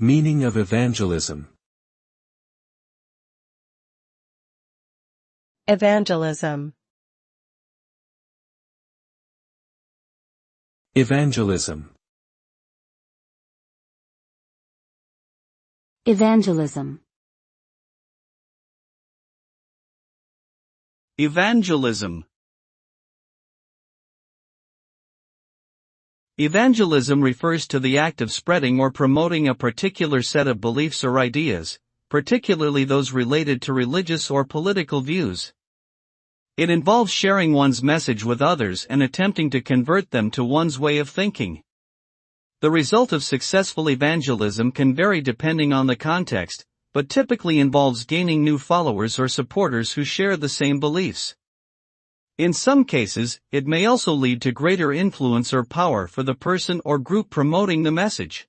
Meaning of evangelism. Evangelism. Evangelism. Evangelism. Evangelism. Evangelism refers to the act of spreading or promoting a particular set of beliefs or ideas, particularly those related to religious or political views. It involves sharing one's message with others and attempting to convert them to one's way of thinking. The result of successful evangelism can vary depending on the context, but typically involves gaining new followers or supporters who share the same beliefs. In some cases, it may also lead to greater influence or power for the person or group promoting the message.